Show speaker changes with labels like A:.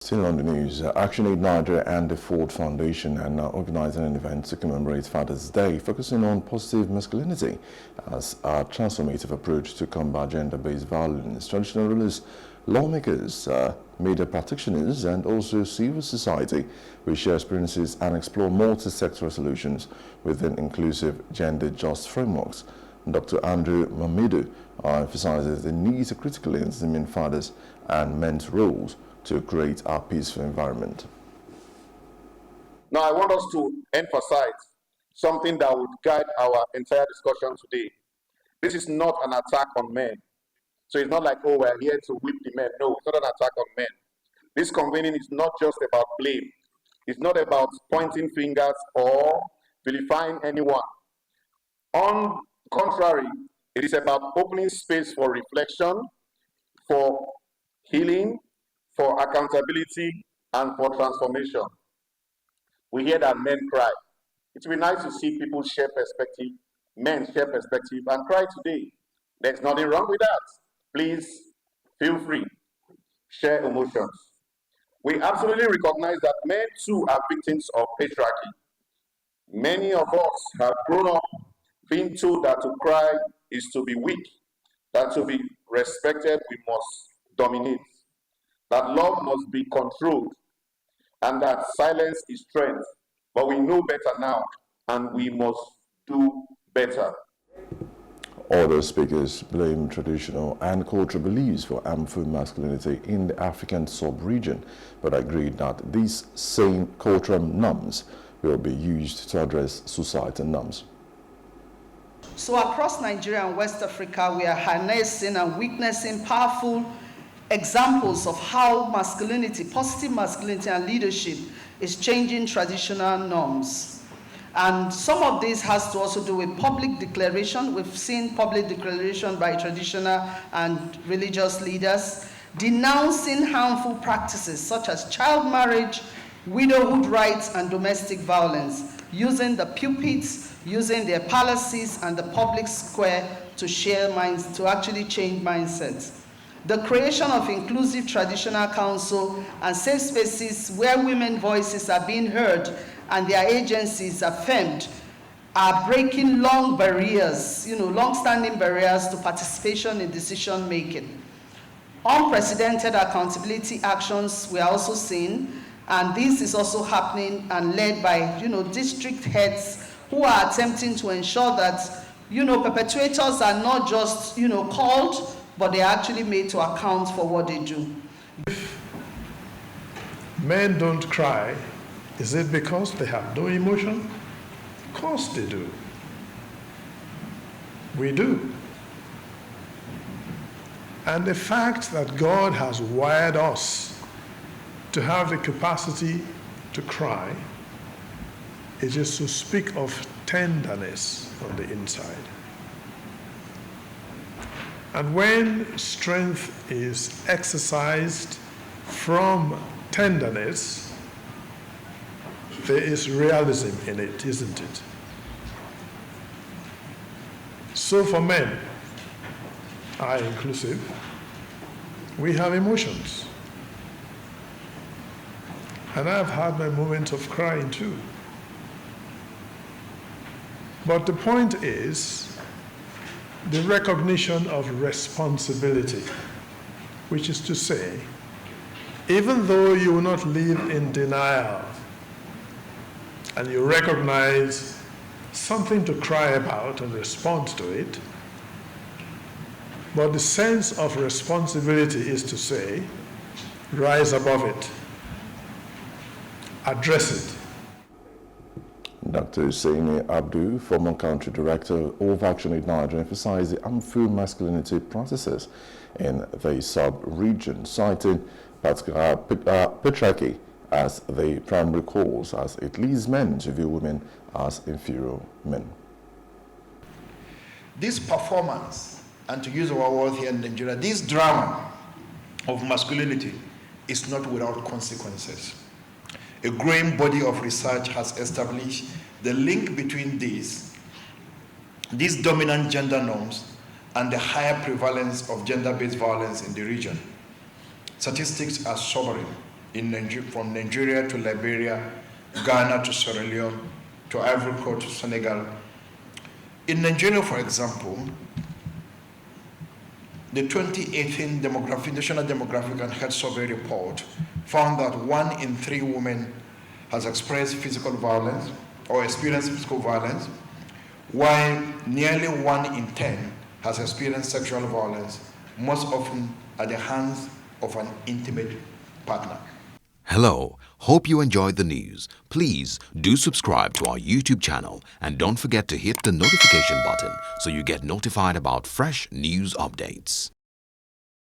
A: Still on the news, ActionAid Nigeria and the Ford Foundation are now organizing an event to commemorate Father's Day, focusing on positive masculinity as a transformative approach to combat gender-based violence. Traditional rulers, lawmakers, media practitioners, and also civil society will share experiences and explore multi-sectoral solutions within inclusive, gender-just frameworks. Dr. Andrew Mamidu emphasizes the need to critically examine fathers and men's roles to create a peaceful environment.
B: Now, I want us to emphasize something that would guide our entire discussion today. This is not an attack on men. So it's not like, oh, we're here to whip the men. No, it's not an attack on men. This convening is not just about blame. It's not about pointing fingers or vilifying anyone. On the contrary, it is about opening space for reflection, for healing, for accountability, and for transformation. We hear that men cry. It would be nice to see people share perspective, men share perspective, and cry today. There's nothing wrong with that. Please feel free, share emotions. We absolutely recognize that men too are victims of patriarchy. Many of us have grown up being told that to cry is to be weak, that to be respected we must dominate, that love must be controlled, and that silence is strength. But we know better now, and we must do better.
A: Other speakers blame traditional and cultural beliefs for harmful masculinity in the African sub-region, but agreed that these same cultural norms will be used to address societal norms.
C: So across Nigeria and West Africa, we are harnessing and witnessing powerful examples of how masculinity, positive masculinity and leadership is changing traditional norms. And some of this has to also do with public declaration. We've seen public declaration by traditional and religious leaders denouncing harmful practices such as child marriage, widowhood rights, and domestic violence, using the pulpits, using their palaces and the public square to share minds, to actually change mindsets. The creation of inclusive traditional council and safe spaces where women's voices are being heard and their agencies affirmed are breaking long barriers, long-standing barriers to participation in decision making. Unprecedented accountability actions we are also seeing, and this is also happening and led by district heads who are attempting to ensure that perpetrators are not just called, but they are actually made to account for what they do.
D: If men don't cry, is it because they have no emotion? Of course they do. We do. And the fact that God has wired us to have the capacity to cry, it is to speak of tenderness on the inside. And when strength is exercised from tenderness, there is realism in it, isn't it? So for men, I inclusive, we have emotions. And I've had my moments of crying too. But the point is the recognition of responsibility, which is to say, even though you will not live in denial and you recognize something to cry about and respond to it, but the sense of responsibility is to say, rise above it, address it.
A: Dr. Hussaini Abdu, former country director of ActionAid Nigeria, emphasized the harmful masculinity processes in the sub-region, citing patriarchy as the primary cause, as it leads men to view women as inferior men.
E: This performance, and to use our word here in Nigeria, this drama of masculinity is not without consequences. A growing body of research has established the link between these dominant gender norms and the higher prevalence of gender-based violence in the region. Statistics are sobering. from Nigeria to Liberia, Ghana to Sierra Leone, to Ivory Coast to Senegal. In Nigeria, for example, the 2018 National Demographic and Health Survey report found that 1 in 3 women has expressed physical violence or experienced physical violence, while nearly 1 in 10 has experienced sexual violence, most often at the hands of an intimate partner.
F: Hello, hope you enjoyed the news. Please do subscribe to our YouTube channel and don't forget to hit the notification button so you get notified about fresh news updates.